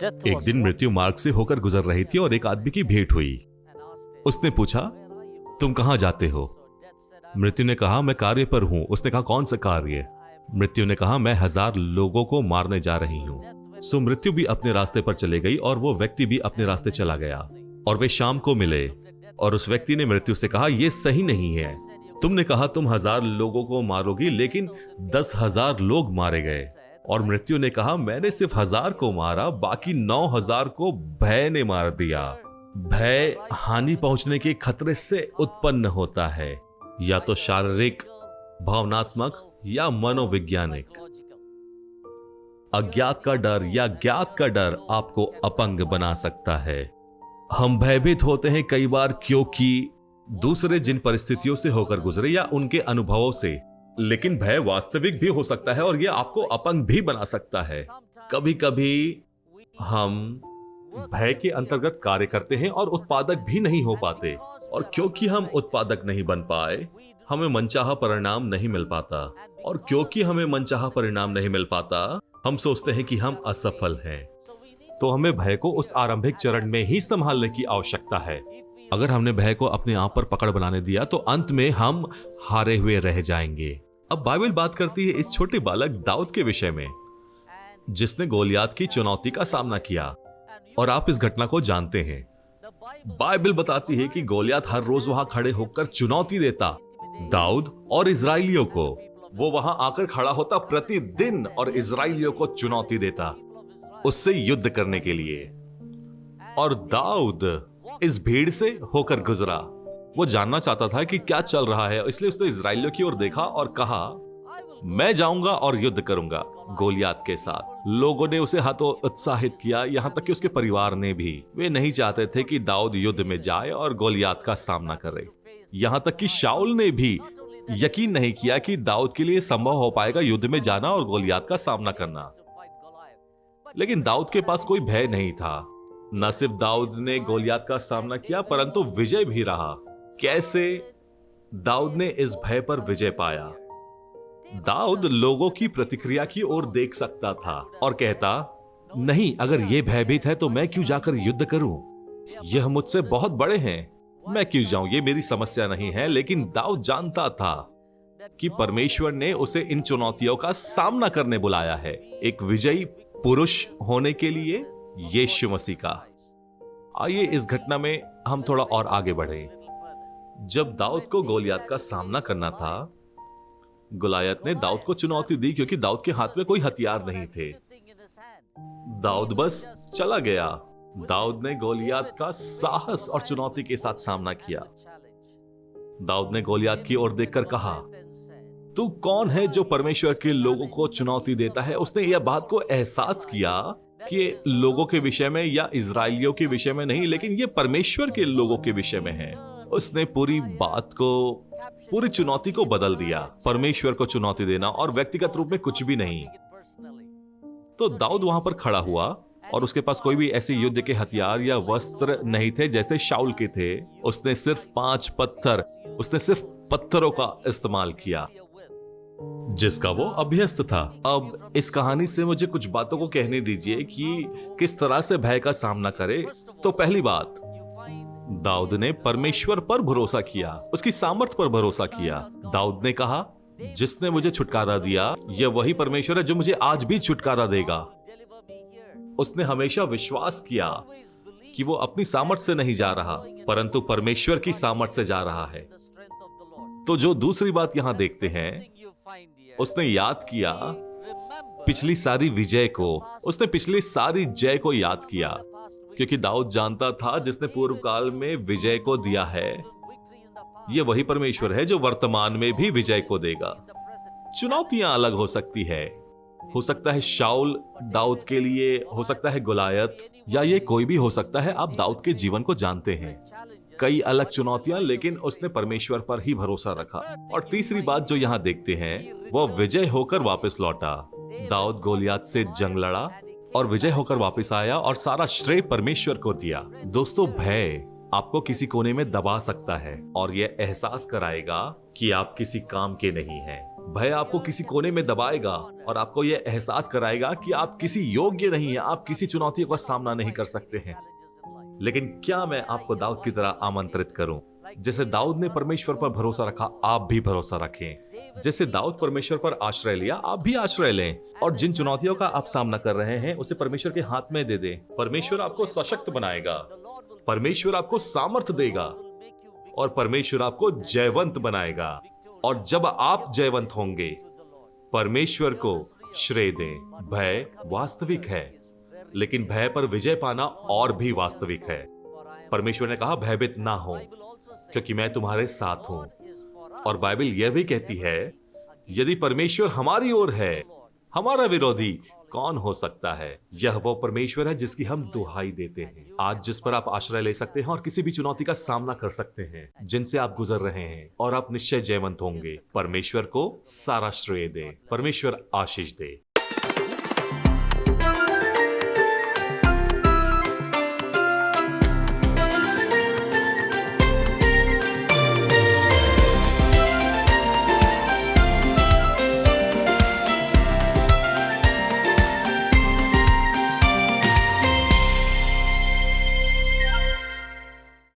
एक दिन मृत्यु मार्ग से होकर गुजर रही थी और एक आदमी की भेंट हुई। उसने पूछा, तुम कहां जाते हो? मृत्यु ने कहा, मैं कार्य पर हूं। उसने कहा, कौन सा कार्य? मृत्यु ने कहा, मैं 1000 लोगों को मारने जा रही हूं। सो मृत्यु भी अपने रास्ते पर चले गई और वो व्यक्ति भी अपने रास्ते चला गया और वे शाम को मिले और उस व्यक्ति ने मृत्यु से कहा, यह सही नहीं है। तुमने कहा तुम 1000 लोगों को मारोगी, लेकिन 10,000 लोग मारे गए। और मृत्यु ने कहा, मैंने सिर्फ 1000 को मारा, बाकी 9,000 को भय ने मार दिया। भय हानि पहुंचने के खतरे से उत्पन्न होता है, या तो शारीरिक, भावनात्मक या मनोवैज्ञानिक। अज्ञात का डर या ज्ञात का डर आपको अपंग बना सकता है। हम भयभीत होते हैं कई बार क्योंकि दूसरे जिन परिस्थितियों से होकर गुजरे या उनके अनुभवों से, लेकिन भय वास्तविक भी हो सकता है और यह आपको अपंग भी बना सकता है। कभी कभी हम भय के अंतर्गत कार्य करते हैं और उत्पादक भी नहीं हो पाते, और क्योंकि हम उत्पादक नहीं बन पाए, हमें मनचाहा परिणाम नहीं मिल पाता, और क्योंकि हमें मनचाहा परिणाम नहीं मिल पाता, हम सोचते हैं कि हम असफल हैं। तो हमें भय को उस आरंभिक चरण में ही संभालने की आवश्यकता है। अगर हमने भय को अपने आप पर पकड़ बनाने दिया तो अंत में हम हारे हुए रह जाएंगे। अब बाइबल बात करती है इस छोटे बालक दाऊद के विषय में, जिसने गोलियात की चुनौती का सामना किया, और आप इस घटना को जानते हैं। बाइबल बताती है कि गोलियात हर रोज वहां खड़े होकर चुनौती देता दाऊद और इजराइलियों को। वो वहां आकर खड़ा होता प्रतिदिन और इजराइलियों को चुनौती देता उससे युद्ध करने के लिए। और दाऊद इस भीड़ से होकर गुजरा। वो जानना चाहता था कि क्या चल रहा है, इसलिए उसने इजराइलियों की ओर देखा और कहा, मैं जाऊंगा और युद्ध करूंगा गोलियात के साथ। लोगों ने उसे हाथों उत्साहित किया, यहां तक कि उसके परिवार ने भी। वे नहीं चाहते थे कि दाऊद युद्ध में जाए और गोलियात का सामना करे। यहां तक कि शाऊल ने भी यकीन नहीं किया कि दाऊद के लिए संभव हो पाएगा युद्ध में जाना और गोलियात का सामना करना। लेकिन दाऊद के पास कोई भय नहीं था। न सिर्फ दाऊद ने गोलियात का सामना किया, परंतु विजय भी रहा। कैसे दाऊद ने इस भय पर विजय पाया? दाऊद लोगों की प्रतिक्रिया की ओर देख सकता था और कहता, नहीं, अगर ये भयभीत है तो मैं क्यों जाकर युद्ध करूं? यह मुझसे बहुत बड़े हैं, मैं क्यों जाऊं? ये मेरी समस्या नहीं है। लेकिन दाऊद जानता था कि परमेश्वर ने उसे इन चुनौतियों का सामना करने बुलाया है, एक विजयी पुरुष होने के लिए यीशु मसीह का। आइए इस घटना में हम थोड़ा और आगे बढ़े। जब दाऊद को गोलियात का सामना करना था, गोलियात ने दाऊद को चुनौती दी क्योंकि दाऊद के हाथ में कोई हथियार नहीं थे। दाऊद बस चला गया। दाऊद ने गोलियात का साहस और चुनौती के साथ सामना किया। दाऊद ने गोलियात की ओर देखकर कहा, तू कौन है जो परमेश्वर के लोगों को चुनौती देता है? उसने यह बात को एहसास किया कि लोगों के विषय में या इजराइलियों के विषय में नहीं, लेकिन यह परमेश्वर के लोगों के विषय में है। उसने पूरी बात को, पूरी चुनौती को बदल दिया। परमेश्वर को चुनौती देना और व्यक्तिगत रूप में कुछ भी नहीं। तो दाऊद वहां पर खड़ा हुआ और उसके पास कोई भी ऐसे युद्ध के हथियार या वस्त्र नहीं थे जैसे शाऊल के थे। उसने सिर्फ 5 पत्थर, उसने सिर्फ पत्थरों का इस्तेमाल किया जिसका वो अभ्यस्त था। अब इस कहानी से मुझे कुछ बातों को कहने दीजिए कि किस तरह से भय का सामना करे। तो पहली बात, दाऊद ने परमेश्वर पर भरोसा किया, उसकी सामर्थ पर भरोसा किया। दाऊद ने कहा, जिसने मुझे छुटकारा दिया, यह वही परमेश्वर है जो मुझे आज भी छुटकारा देगा। उसने हमेशा विश्वास किया कि वो अपनी सामर्थ से नहीं जा रहा, परंतु परमेश्वर की सामर्थ से जा रहा है। तो जो दूसरी बात यहां देखते हैं, उसने याद किया पिछली सारी विजय को। उसने पिछली सारी जय को याद किया, क्योंकि दाऊद जानता था जिसने पूर्व काल में विजय को दिया है, यह वही परमेश्वर है जो वर्तमान में भी विजय को देगा। चुनौतियां अलग हो सकती है। हो सकता है शाऊल दाऊद के लिए, हो सकता है गोलियत, या ये कोई भी हो सकता है। आप दाऊद के जीवन को जानते हैं, कई अलग चुनौतियां, लेकिन उसने परमेश्वर पर ही भरोसा रखा। और तीसरी बात जो यहां देखते हैं, वह विजय होकर वापस लौटा। दाऊद गोलियत से जंग लड़ा और विजय होकर वापस आया और सारा श्रेय परमेश्वर को दिया। दोस्तों, भय आपको किसी कोने में दबा सकता है और यह एहसास कराएगा कि आप किसी काम के नहीं हैं। भय आपको किसी कोने में दबाएगा और आपको यह एहसास कराएगा कि आप किसी योग्य नहीं हैं, आप किसी चुनौतियों का सामना नहीं कर सकते हैं। लेकिन क्या मैं आपको दाऊद की तरह आमंत्रित करूं? जैसे दाऊद ने परमेश्वर पर भरोसा रखा, आप भी भरोसा रखें। जैसे दाऊद परमेश्वर पर आश्रय लिया, आप भी आश्रय लें और जिन चुनौतियों का आप सामना कर रहे हैं उसे परमेश्वर के हाथ में दे दें। परमेश्वर आपको सशक्त बनाएगा, परमेश्वर आपको सामर्थ देगा और परमेश्वर आपको जयवंत बनाएगा। और जब आप जयवंत होंगे, परमेश्वर को श्रेय दें। भय वास्तविक है, लेकिन भय पर विजय पाना और भी वास्तविक है। परमेश्वर ने कहा, भयभीत ना हो, क्योंकि मैं तुम्हारे साथ हूं। और बाइबल यह भी कहती है, यदि परमेश्वर हमारी ओर है, हमारा विरोधी कौन हो सकता है? यह वो परमेश्वर है जिसकी हम दुहाई देते हैं, आज जिस पर आप आश्रय ले सकते हैं और किसी भी चुनौती का सामना कर सकते हैं जिनसे आप गुजर रहे हैं, और आप निश्चय जयवंत होंगे। परमेश्वर को सारा श्रेय दे, परमेश्वर आशीष दे।